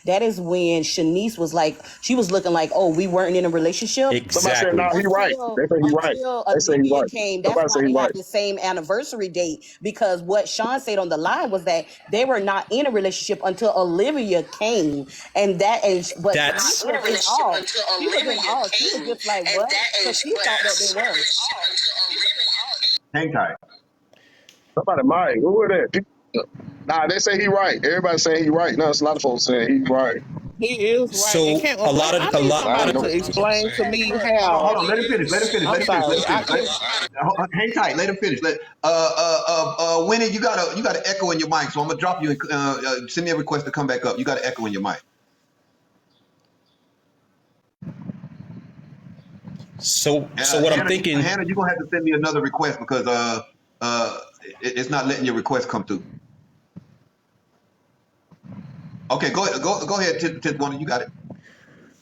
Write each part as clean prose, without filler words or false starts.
That is when Shanice was like, she was looking like, oh, we weren't in a relationship. Somebody said, Exactly. no, he right. They say he right. Until They say he Olivia right. came, that's Somebody why say he they right. had the same anniversary date. Because what Sean said on the line was that they were not in a relationship until Olivia came, and that is what That's Shanice was in awe. She was in awe. She was just like, what? Because she thought that they were. Hang tight. Somebody might. Who are that? Nah, they say he right. Everybody saying he right. No, it's a lot of folks saying he right. He is right. It so can't. a What lot I of a need lot. I somebody ain't to know. explain to me Hold how. on. Let him finish. Let him finish. Let I'm him finish. Let sorry. him I finish. can't. Hang tight. Let him finish. Winnie, you got an echo in your mic, so I'm gonna drop you. And, send me a request to come back up. You got an echo in your mic. So what I'm thinking. Hannah, you're gonna have to send me another request because it's not letting your request come through. Okay, go ahead, Tip, you got it.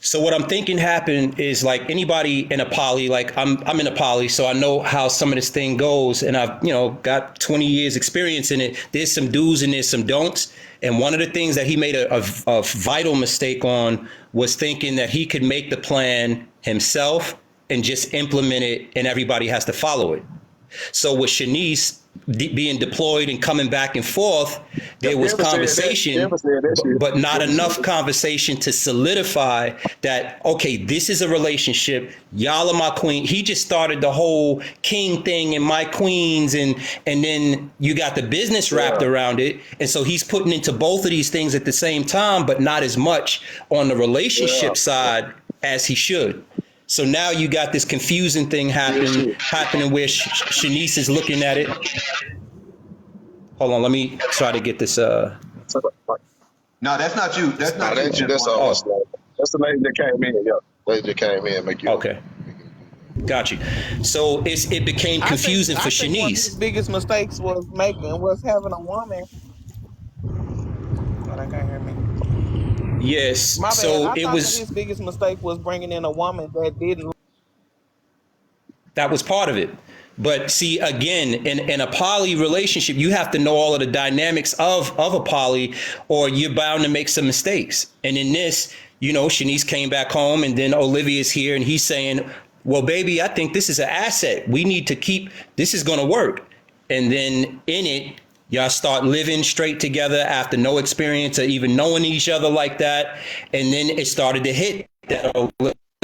So what I'm thinking happened is like anybody in a poly, like I'm in a poly, so I know how some of this thing goes, and I've got 20 years experience in it. There's some do's and there's some don'ts, and one of the things that he made a vital mistake on was thinking that he could make the plan himself and just implement it, and everybody has to follow it. So with Shanice being deployed and coming back and forth, there was Never said that. conversation, Never said that shit. but not Never said enough that. conversation to solidify that, okay, this is a relationship. Y'all are my queen. He just started the whole king thing and my queens, and then you got the business wrapped Yeah. around it. And so he's putting into both of these things at the same time, but not as much on the Yeah. relationship side as he should. So now you got this confusing thing Real shit. happening where Shanice is looking at it. Hold on, let me try to get this. No, that's not you. That's Nah, not you, that's you. Tip. That's Oh, that's the lady that came in. Yeah, lady that came in. Make you. okay, got you. So it became confusing for I think one of his Shanice. biggest mistakes was having a woman. God, I can't hear me. Yes. My bad. So I it thought that was his biggest mistake was bringing in a woman that didn't. that was part of it. But see, again, in a poly relationship, you have to know all of the dynamics of a poly, or you're bound to make some mistakes. And in this, Shanice came back home, and then Olivia's here, and he's saying, well, baby, I think this is an asset. We need to keep, this is going to work. And then in it, y'all start living straight together after no experience or even knowing each other like that. And then it started to hit that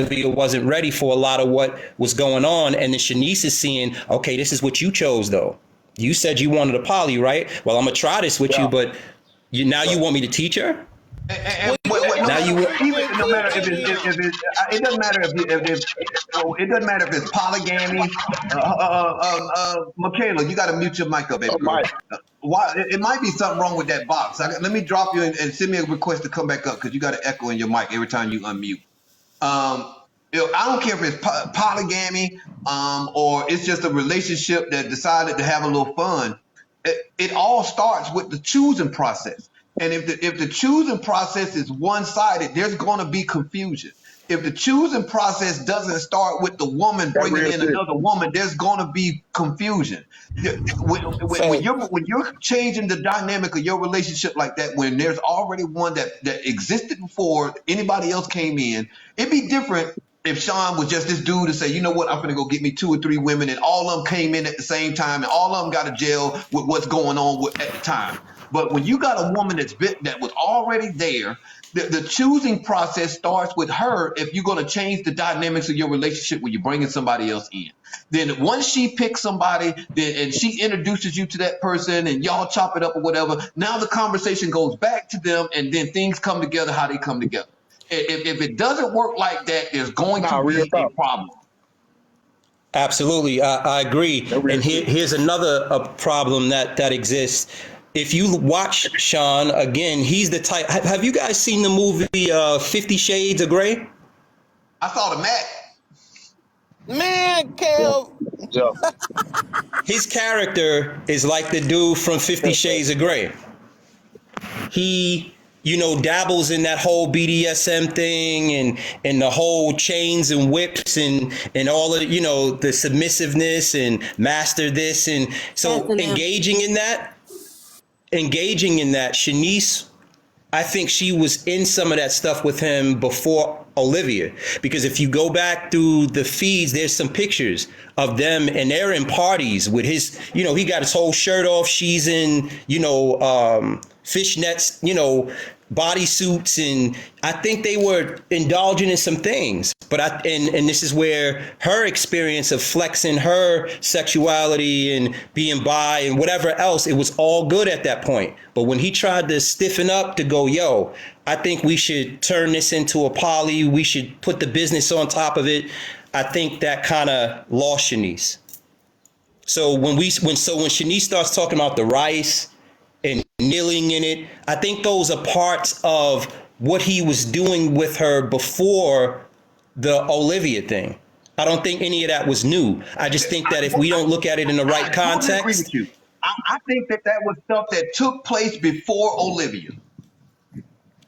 Olivia wasn't ready for a lot of what was going on. And then Shanice is seeing, okay, this is what you chose, though. You said you wanted a poly, right? Well, I'm going to try this with Yeah. you, but you want me to teach her? No Now matter you, even no matter if it it doesn't matter it doesn't matter if it's polygamy. Michaela, you got to mute your mic up, baby Oh, girl. Mike. Why it might be something wrong with that box. Let me drop you and send me a request to come back up because you got an echo in your mic every time you unmute. Um, I don't care if it's polygamy or it's just a relationship that decided to have a little fun. It all starts with the choosing process. And if the choosing process is one sided, there's going to be confusion. If the choosing process doesn't start with the woman That bringing real in shit. another woman, there's going to be confusion. When Fact. you're changing the dynamic of your relationship like that, when there's already one that existed before anybody else came in, it'd be different if Sean was just this dude to say, you know what, I'm gonna go get me 2 or 3 women, and all of them came in at the same time, and all of them got to jail with what's going on at the time. But when you got a woman that was already there, the choosing process starts with her. If you're going to change the dynamics of your relationship when you're bringing somebody else in, then once she picks somebody, and she introduces you to that person, and y'all chop it up or whatever, now the conversation goes back to them, and then things come together how they come together. If it doesn't work like that, there's going Nah, to real be a talk. problem. absolutely, I agree. That real And shit. here's another problem that exists. If you watch Sean again, he's the type. Have you guys seen the movie 50 Shades of Grey? I saw the Mac. Man, Yeah. Kev. Yeah. His character is like the dude from 50 Shades of Grey. He, dabbles in that whole BDSM thing, and the whole chains and whips, and all of, the submissiveness and master this. And so Passing them. engaging in that, Shanice I think she was in some of that stuff with him before Olivia. Because if you go back through the feeds, there's some pictures of them and they're in parties with his, he got his whole shirt off. She's in, fishnets, bodysuits. And I think they were indulging in some things. But and this is where her experience of flexing her sexuality and being bi and whatever else, it was all good at that point. But when he tried to stiffen up to go, yo, I think we should turn this into a poly. We should put the business on top of it. I think that kind of lost Shanice. So when Shanice starts talking about the rice and kneeling in it, I think those are parts of what he was doing with her before the Olivia thing. I don't think any of that was new. I just think that if we don't look at it in the right context. I totally agree with you. I think that was stuff that took place before Olivia.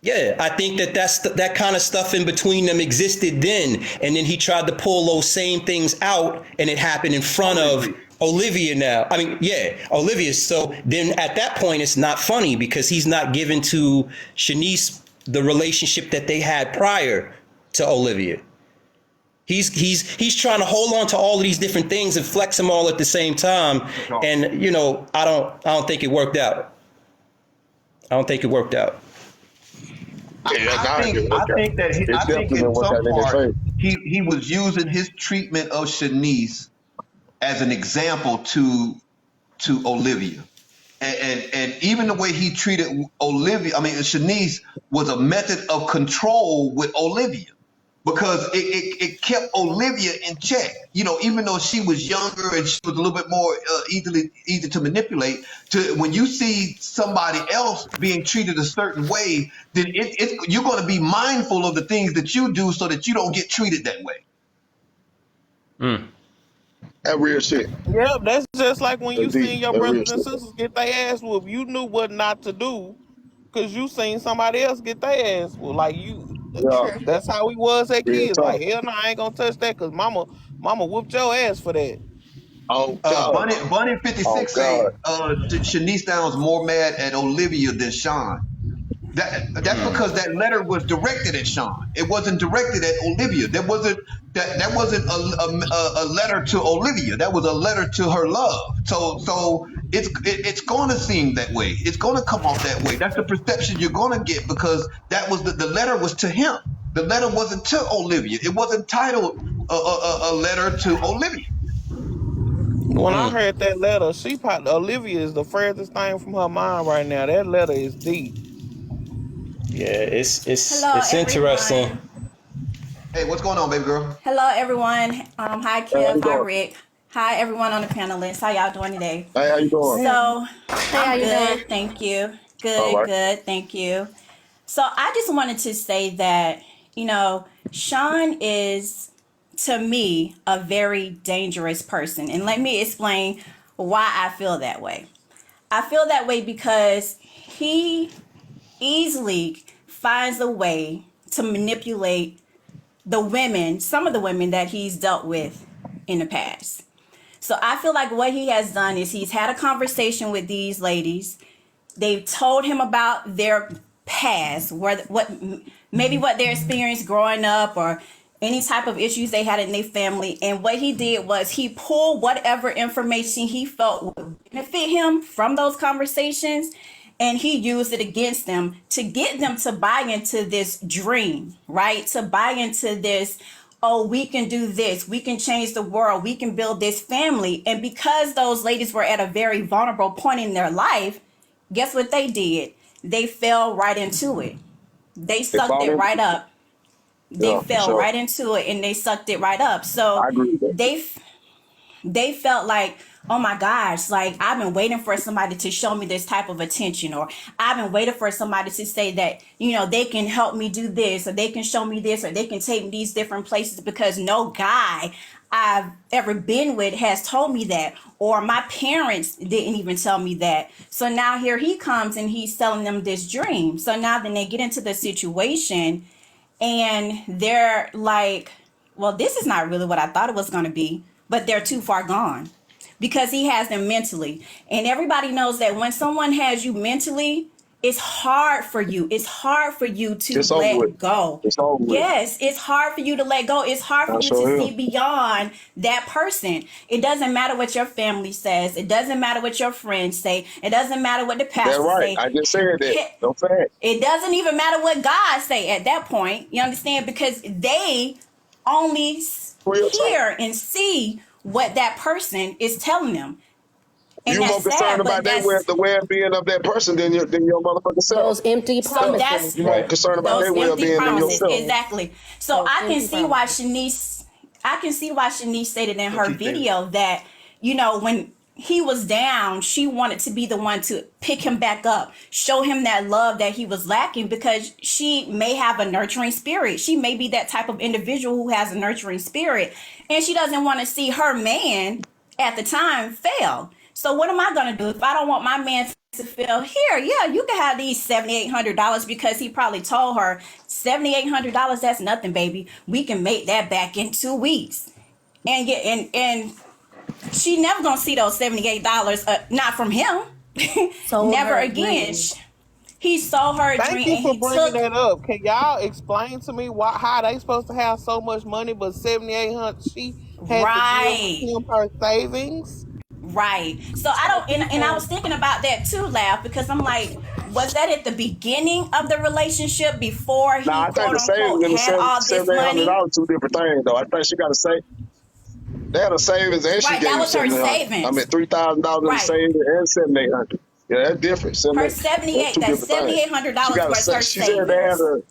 Yeah, I think that kind of stuff in between them existed then. And then he tried to pull those same things out and it happened in front of Olivia now. I mean, yeah, Olivia. So then at that point, it's not funny because he's not giving to Shanice the relationship that they had prior to Olivia. He's trying to hold on to all of these different things and flex them all at the same time. And, I don't think it worked out. I don't think it worked out. I think in some part he was using his treatment of Shanice as an example to Olivia. And even the way he treated Shanice was a method of control with Olivia. Because it kept Olivia in check, even though she was younger and she was a little bit more easy to manipulate. When you see somebody else being treated a certain way, then you're going to be mindful of the things that you do so that you don't get treated that way. That real shit. Yeah, that's just like when you seen your brothers and sisters get their ass whooped. You knew what not to do because you seen somebody else get their ass whooped. Like that's how we was as kids. Like, hell no, I ain't gonna touch that because mama whooped your ass for that. Oh God. Bunny 56 said Shanice Downs more mad at Olivia than Sean. That's because that letter was directed at Sean. It wasn't directed at Olivia. That wasn't a letter to Olivia. That was a letter to her love. So it's going to seem that way. It's going to come off that way. That's the perception you're going to get because that was the letter was to him. The letter wasn't to Olivia. It wasn't titled a letter to Olivia. When I heard that letter, Olivia is the furthest thing from her mind right now. That letter is deep. Yeah, it's Hello, interesting. Hey, what's going on, baby girl? Hello, everyone. Hi, Kev. Hi, Rick. Hi, everyone on the panelists. How y'all doing today? Hey, how you doing? So, I'm good. Thank you. Good. Thank you. So, I just wanted to say that, Sean is, to me, a very dangerous person. And let me explain why I feel that way. I feel that way because he easily finds a way to manipulate some of the women that he's dealt with in the past. So I feel like what he has done is he's had a conversation with these ladies. They've told him about their past, what their experience growing up or any type of issues they had in their family. And what he did was he pulled whatever information he felt would benefit him from those conversations, and he used it against them to get them to buy into this dream, right? To buy into this, oh, we can do this. We can change the world. We can build this family. And because those ladies were at a very vulnerable point in their life, guess what they did? They fell right into it. They sucked it right up. They fell right into it and they sucked it right up. So they felt like, oh my gosh, like I've been waiting for somebody to show me this type of attention, or I've been waiting for somebody to say that, they can help me do this, or they can show me this, or they can take me these different places because no guy I've ever been with has told me that, or my parents didn't even tell me that. So now here he comes and he's selling them this dream. So now then they get into the situation and they're like, well, this is not really what I thought it was going to be, but they're too far gone. Because he has them mentally. And everybody knows that when someone has you mentally, it's hard for you. It's hard for you to It's over with. let go. It's over with. Yes, it's hard for you to let go. It's hard for I you to sure see am. beyond that person. It doesn't matter what your family says. It doesn't matter what your friends say. It doesn't matter what the That's pastors right. say. I just said that. No fact. It doesn't even matter what God say at that point. You understand? Because they only Real talk. hear and see what that person is telling them. And You more that's concerned sad, but about the well-being of that person than your motherfucking self. Those empty so promises. that's You more Right. concerned about those their empty well-being than promises. yourself. Exactly. So Those I can empty see why promises. Shanice stated in What her she said. video that, you know, when he was down, she wanted to be the one to pick him back up, show him that love that he was lacking, because she may have a nurturing spirit. She may be that type of individual who has a nurturing spirit, and she doesn't want to see her man at the time fail. So what am I going to do if I don't want my man to feel? Here, yeah, you can have these $7,800, because he probably told her $7,800, that's nothing, baby. We can make that back in 2 weeks. And get and she never gonna see those $78, not from him. Never again. He sold her a Thank dream, you and for he bringing took that up. Can y'all explain to me how they supposed to have so much money, but 7,800 she had to give right. him her savings? Right. So I So don't, and I was people, thinking about that too, Laugh, because I'm like, was that at the beginning of the relationship before Nah, he I think quote the savings unquote and the had all seven this eight hundred money? dollars two different things though. I think she got to say they had a savings and she Right. gave That him was her 7,800. I mean savings. $3,000 in the Right. savings and 7,800. Yeah, that's different. Her That's 78, two that different things. She $7,800 got to was say. her She said they had savings. a.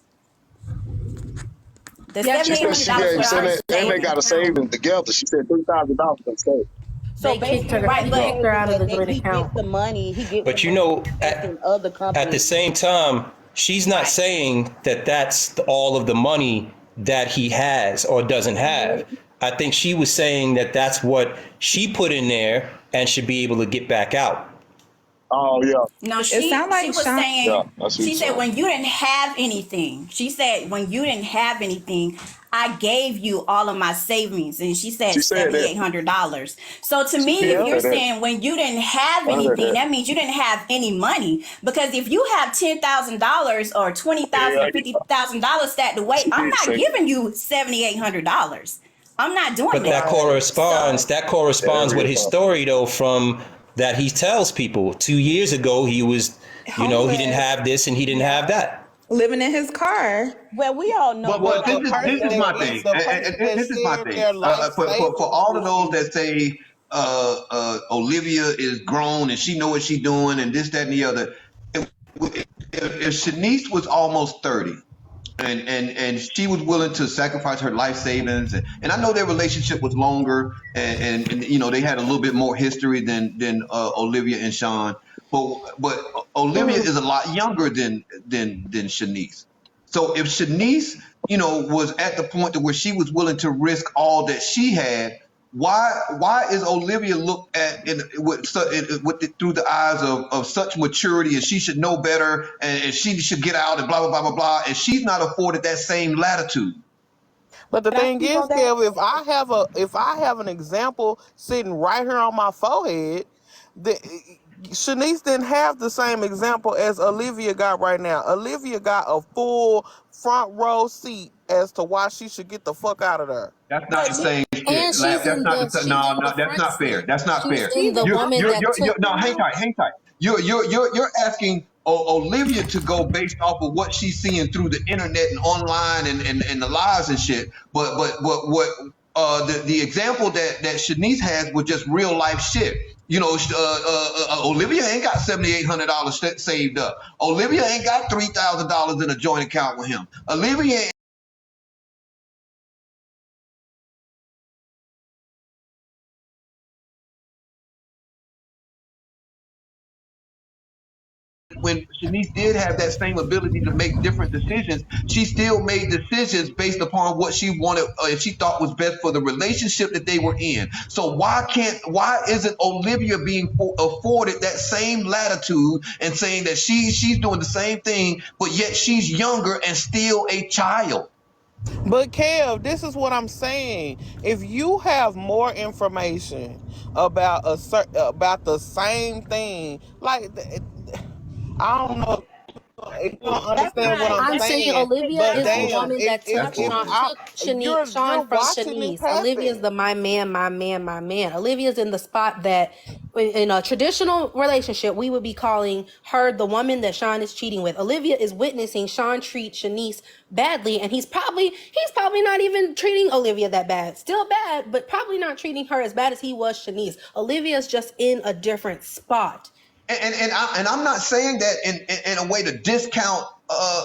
The yeah, She seventy eight said hundred she dollars gave. was Said her they may savings. got a savings together. She said $3,000 in savings. so They kicked her. basically what Right, He it but kicked her is out of the that joint he gets account. the money. He gets the But you money know, to invest in other at the companies. same time, she's not right. saying that that's all of the money that he has or doesn't have. I think she was saying that that's what she put in there and should be able to get back out. Oh yeah, No, It sounds she like was Sean. yeah. saying, I see what she you're said saying. when you didn't have anything. She said when you didn't have anything, I gave you all of my savings, and she said She said that. $7,800. So to She me, did if Yep. you're say that. saying when you didn't have I heard anything, that. that means you didn't have any money. Because if you have $10,000 or $20,000 Yeah, or $50,000 stacked away, she I'm did not say giving you $7,800. I'm not doing But that that. Right. corresponds So that that. Yeah, corresponds with real his talk. story though, from that he tells people 2 years ago he was, he didn't Homeless, have this and he didn't have yeah. that. living in his car. Well, we all know But we but got this to is The find this is love. my person, thing. the person And that this is my shared thing. their life For savings all of with those you. that say Olivia is grown and she know what she's doing and this, that, and the other. If Shanice was almost 30 and she was willing to sacrifice her life savings, and I know their relationship was longer and you know they had a little bit more history than Olivia and Sean, but Olivia is a lot younger than Shanice. So if Shanice, you know, was at the point to where she was willing to risk all that she had, why is Olivia looked at through the eyes of such maturity, and she should know better, and she should get out and blah blah blah blah blah, and she's not afforded that same latitude. But the Can I thing speak on is, that? Kev, if I have an example sitting right here on my forehead, the Shanice didn't have the same example as Olivia got right now. Olivia got a full front row seat as to why she should get the fuck out of there. That's not But the you, same shit. And Lap. she's That's in not the the she's no, in no. the That's front not fair. seat. That's not She's fair. in the woman that took No, him out. hang tight. You're asking Olivia to go based off of what she's seeing through the internet and online and the lives and shit. But what the example that Shanice has was just real life shit. You know, Olivia ain't got $7,800 saved up. Olivia ain't got $3,000 in a joint account with him. Olivia when Shanice did have that same ability to make different decisions, she still made decisions based upon what she wanted and she thought was best for the relationship that they were in. So why isn't Olivia being afforded that same latitude and saying that she's doing the same thing, but yet she's younger and still a child? But Kev, this is what I'm saying. If you have more information about about the same thing, like I don't know. You don't That's understand what not. I'm I'm saying saying. Olivia But is the damn, woman that if took if Sean, I took you're Sean from watching it Shanice. Olivia is happen. the my man, my man, my man. Olivia's in the spot that in a traditional relationship, we would be calling her the woman that Sean is cheating with. Olivia is witnessing Sean treat Shanice badly, and he's probably not even treating Olivia that bad. Still bad, but probably not treating her as bad as he was Shanice. Olivia's just in a different spot. I'm not saying that in a way to discount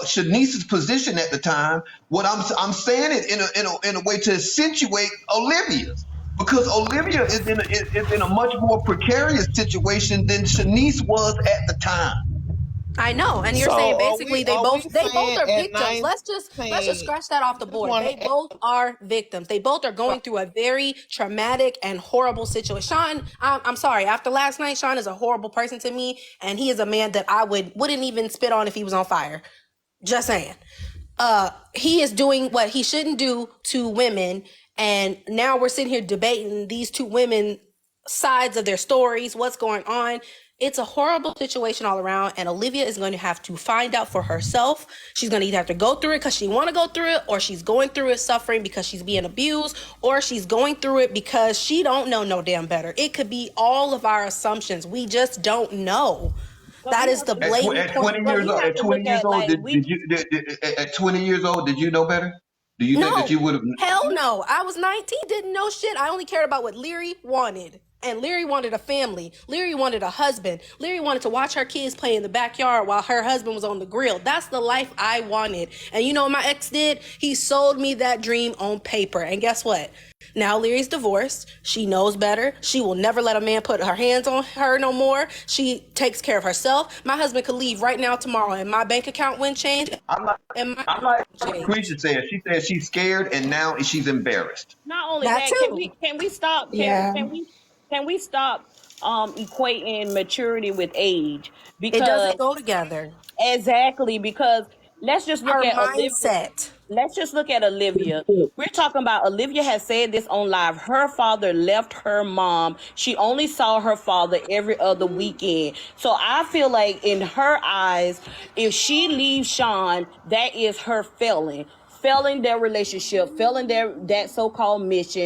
Shanice's position at the time. What I'm saying it in a way to accentuate Olivia's, because Olivia is in a much more precarious situation than Shanice was at the time. I know, and you're saying So basically are we they both saying are at victims. 19? Let's just scratch that off I the just board. want They to. both are victims. They both are going through a very traumatic and horrible situation. Sean, I'm sorry. After last night, Sean is a horrible person to me, and he is a man that I wouldn't even spit on if he was on fire. Just saying. He is doing what he shouldn't do to women, and now we're sitting here debating these two women sides of their stories, what's going on. It's a horrible situation all around, and Olivia is going to have to find out for herself. She's going to either have to go through it because she want to go through it, or she's going through it suffering because she's being abused, or she's going through it because she don't know no damn better. It could be all of our assumptions. We just don't know. But That we is have the to look. blatant At point. 20 But years we old, have at to 20 look years at old, like we. at 20 years old, did you know better? Do you think that No, you would have? hell no. I was 19, didn't know shit. I only cared about what Leary wanted. And Leary wanted a family. Leary wanted a husband. Leary wanted to watch her kids play in the backyard while her husband was on the grill. That's the life I wanted. And you know what my ex did? He sold me that dream on paper. And guess what? Now Leary's divorced. She knows better. She will never let a man put her hands on her no more. She takes care of herself. My husband could leave right now tomorrow and my bank account wouldn't change. I'm like, And my I'm like change. Quisha said. She said she's scared and now she's embarrassed. Not only That that, too. can we stop Yeah. can we stop equating maturity with age? It Because doesn't go together. exactly, because let's just look Her at Olivia. mindset. Let's just look at Olivia. We're talking about Olivia has said this on live. Her father left her mom. She only saw her father every other weekend. So I feel like in her eyes, if she leaves Sean, that is her failing their relationship, failing that so-called mission.